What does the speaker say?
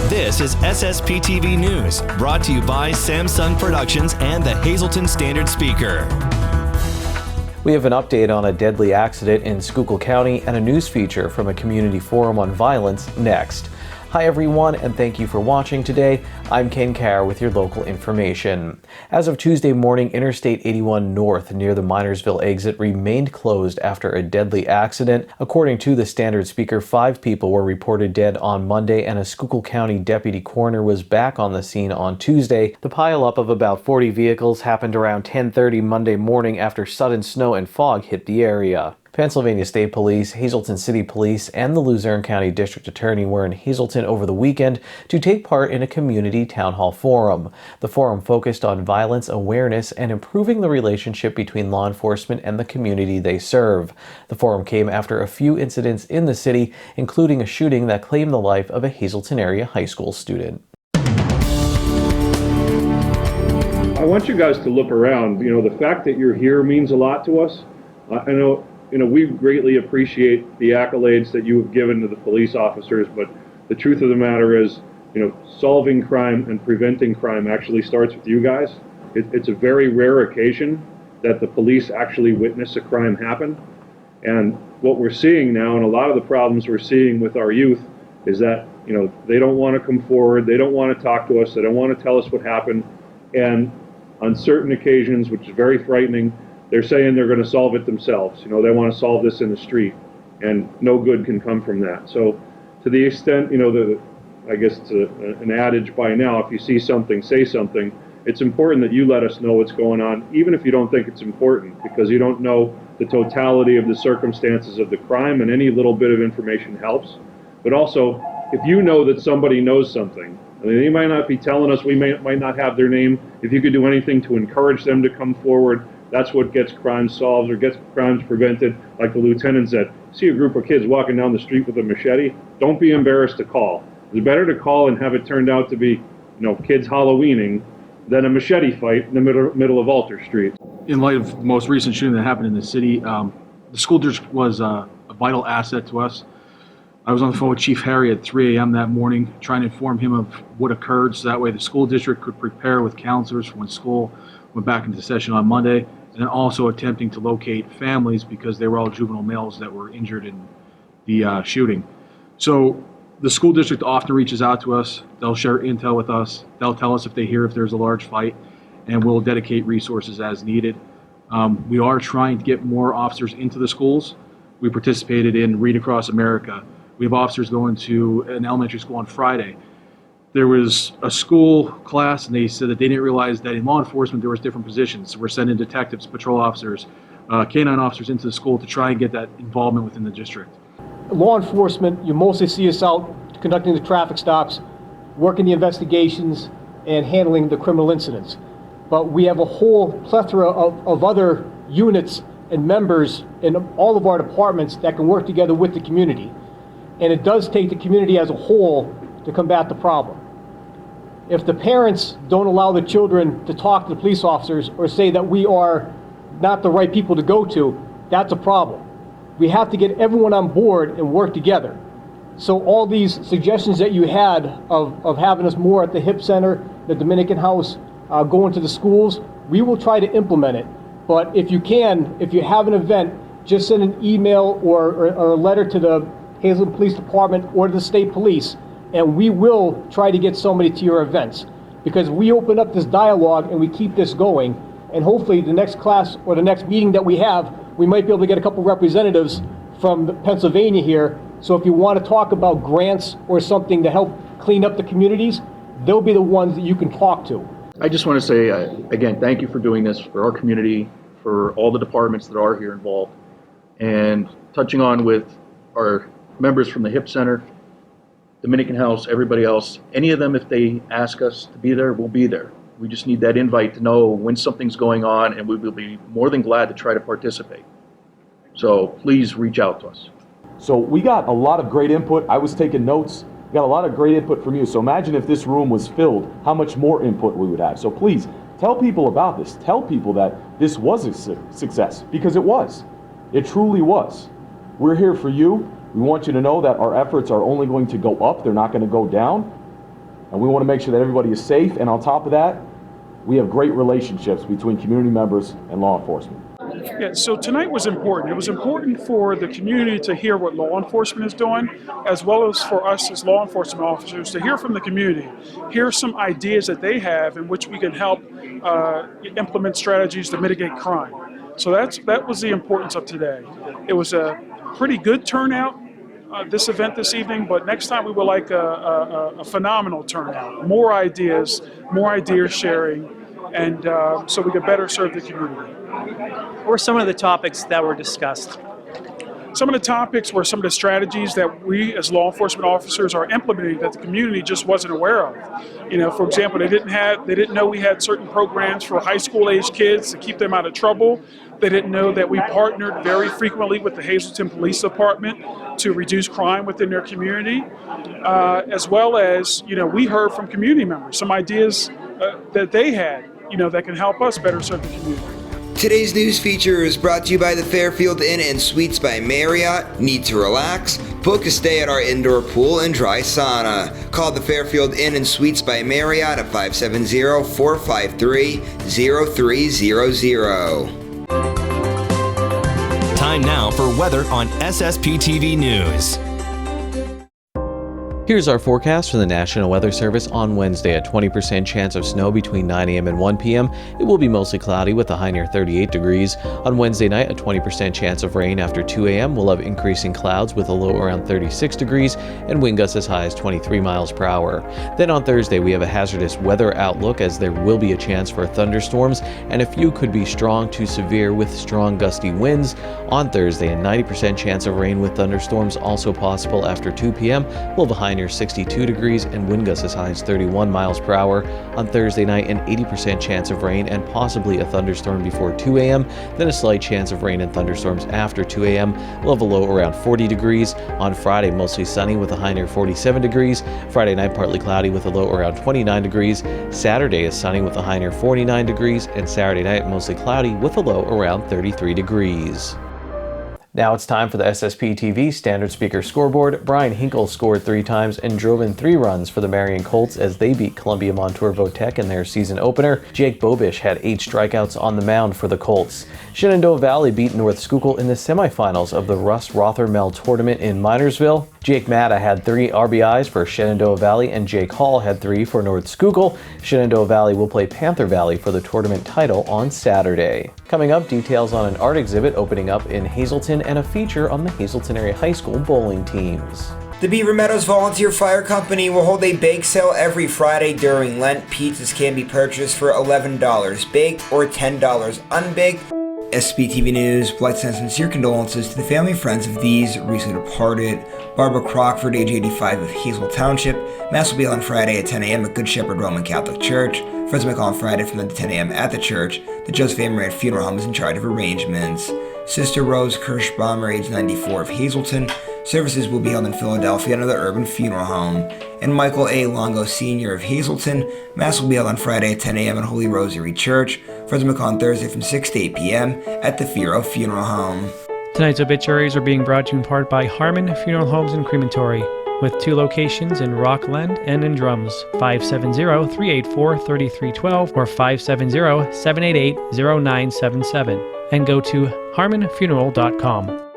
This is SSPTV News, brought to you by Samsung Productions and the Hazleton Standard Speaker. We have an update on a deadly accident in Schuylkill County and a news feature from a community forum on violence next. Hi everyone, and thank you for watching today. I'm Ken Carr with your local information. As of Tuesday morning, Interstate 81 North near the Minersville exit remained closed after a deadly accident. According to the Standard Speaker, 5 people were reported dead on Monday, and a Schuylkill County deputy coroner was back on the scene on Tuesday. The pileup of about 40 vehicles happened around 10:30 Monday morning after sudden snow and fog hit the area. Pennsylvania State Police, Hazleton City Police, and the Luzerne County District Attorney were in Hazleton over the weekend to take part in a community town hall forum. The forum focused on violence awareness and improving the relationship between law enforcement and the community they serve. The forum came after a few incidents in the city, including a shooting that claimed the life of a Hazleton area high school student. I want you guys to look around. The fact that you're here means a lot to us. I know we greatly appreciate the accolades that you have given to the police officers, but the truth of the matter is, solving crime and preventing crime actually starts with you guys. It's a very rare occasion that the police actually witness a crime happen. And what we're seeing now, and a lot of the problems we're seeing with our youth, is that, they don't want to come forward, they don't want to talk to us, they don't want to tell us what happened. And on certain occasions, which is very frightening, they're saying they're going to solve it themselves. They want to solve this in the street, and no good can come from that. So to the extent, I guess it's an adage by now, if you see something, say something. It's important that you let us know what's going on, even if you don't think it's important, because you don't know the totality of the circumstances of the crime, and any little bit of information helps. But also, if you know that somebody knows something, they might not be telling us, we might not have their name. If you could do anything to encourage them to come forward, that's what gets crimes solved or gets crimes prevented. Like the lieutenant said, see a group of kids walking down the street with a machete, don't be embarrassed to call. It's better to call and have it turned out to be, kids Halloweening than a machete fight in the middle of Alter Street. In light of the most recent shooting that happened in the city, the school district was a vital asset to us. I was on the phone with Chief Harry at 3 a.m. that morning, trying to inform him of what occurred, so that way the school district could prepare with counselors for when school went back into session on Monday, and then also attempting to locate families because they were all juvenile males that were injured in the shooting. So the school district often reaches out to us. They'll share intel with us. They'll tell us if they hear if there's a large fight, and we'll dedicate resources as needed. We are trying to get more officers into the schools. We participated in Read Across America. We have officers going to an elementary school on Friday. There was a school class, and they said that they didn't realize that in law enforcement there was different positions. So we're sending detectives, patrol officers, canine officers into the school to try and get that involvement within the district. Law enforcement, you mostly see us out conducting the traffic stops, working the investigations, and handling the criminal incidents. But we have a whole plethora of other units and members in all of our departments that can work together with the community. And it does take the community as a whole to combat the problem. If the parents don't allow the children to talk to the police officers or say that we are not the right people to go to, that's a problem. We have to get everyone on board and work together. So all these suggestions that you had of having us more at the HIP Center, the Dominican House, going to the schools, we will try to implement it. But if you have an event, just send an email or a letter to the Hazleton Police Department or the State Police, and we will try to get somebody to your events. Because we open up this dialogue and we keep this going, and hopefully the next class or the next meeting that we have, we might be able to get a couple representatives from Pennsylvania here. So if you want to talk about grants or something to help clean up the communities, they'll be the ones that you can talk to. I just want to say, again, thank you for doing this for our community, for all the departments that are here involved, and touching on with our members from the HIP Center, Dominican House, everybody else, any of them, if they ask us to be there, we'll be there. We just need that invite to know when something's going on, and we will be more than glad to try to participate. So please reach out to us. So we got a lot of great input. I was taking notes. We got a lot of great input from you. So imagine if this room was filled, how much more input we would have. So please tell people about this. Tell people that this was a success, because it was. It truly was. We're here for you. We want you to know that our efforts are only going to go up. They're not going to go down. And we want to make sure that everybody is safe. And on top of that, we have great relationships between community members and law enforcement. Yeah, so tonight was important. It was important for the community to hear what law enforcement is doing, as well as for us as law enforcement officers to hear from the community, hear some ideas that they have in which we can help implement strategies to mitigate crime. So that was the importance of today. It was a pretty good turnout, this event this evening, but next time we would like a phenomenal turnout, more ideas sharing, and so we could better serve the community. What were some of the topics that were discussed? Some of the topics were some of the strategies that we as law enforcement officers are implementing that the community just wasn't aware of. You know, for example, they didn't know we had certain programs for high school age kids to keep them out of trouble. They didn't know that we partnered very frequently with the Hazleton Police Department to reduce crime within their community, as well as, you know, we heard from community members some ideas that they had, you know, that can help us better serve the community. Today's news feature is brought to you by the Fairfield Inn and Suites by Marriott. Need to relax? Book a stay at our indoor pool and dry sauna. Call the Fairfield Inn and Suites by Marriott at 570-453-0300. Time now for weather on SSPTV News. Here's our forecast from the National Weather Service on Wednesday. A 20% chance of snow between 9 a.m. and 1 p.m. It will be mostly cloudy with a high near 38 degrees. On Wednesday night, a 20% chance of rain after 2 a.m. We'll have increasing clouds with a low around 36 degrees and wind gusts as high as 23 miles per hour. Then on Thursday, we have a hazardous weather outlook as there will be a chance for thunderstorms, and a few could be strong to severe with strong gusty winds. On Thursday, a 90% chance of rain with thunderstorms also possible after 2 p.m. We'll have a high near 62 degrees and wind gusts as high as 31 miles per hour. On Thursday night, an 80% chance of rain and possibly a thunderstorm before 2 a.m. Then a slight chance of rain and thunderstorms after 2 a.m. We'll have a low around 40 degrees. On Friday, mostly sunny with a high near 47 degrees. Friday night, partly cloudy with a low around 29 degrees. Saturday is sunny with a high near 49 degrees. And Saturday night, mostly cloudy with a low around 33 degrees. Now it's time for the SSPTV Standard Speaker Scoreboard. Brian Hinkle scored 3 times and drove in 3 runs for the Marion Colts as they beat Columbia Montour Votech in their season opener. Jake Bobish had 8 strikeouts on the mound for the Colts. Shenandoah Valley beat North Schuylkill in the semifinals of the Russ Rothermel tournament in Minersville. Jake Matta had 3 RBIs for Shenandoah Valley and Jake Hall had 3 for North Schuylkill. Shenandoah Valley will play Panther Valley for the tournament title on Saturday. Coming up, details on an art exhibit opening up in Hazleton and a feature on the Hazleton Area High School bowling teams. The Beaver Meadows Volunteer Fire Company will hold a bake sale every Friday during Lent. Pizzas can be purchased for $11 baked or $10 unbaked. SSPTV News would like to send sincere condolences to the family and friends of these recently departed. Barbara Crockford, age 85, of Hazel Township. Mass will be on Friday at 10 a.m. at Good Shepherd Roman Catholic Church. Friends will make on Friday from 9 to 10 a.m. at the church. The Joseph A. Moran Funeral Home is in charge of arrangements. Sister Rose Kirschbaumer, age 94, of Hazleton. Services will be held in Philadelphia under the Urban Funeral Home. And Michael A. Longo Sr. of Hazleton. Mass will be held on Friday at 10 a.m. at Holy Rosary Church. Friends will make on Thursday from 6 to 8 p.m. at the Firo Funeral Home. Tonight's obituaries are being brought to you in part by Harmon Funeral Homes and Crematory, with 2 locations in Rockland and in Drums, 570-384-3312 or 570-788-0977, and go to harmonfuneral.com.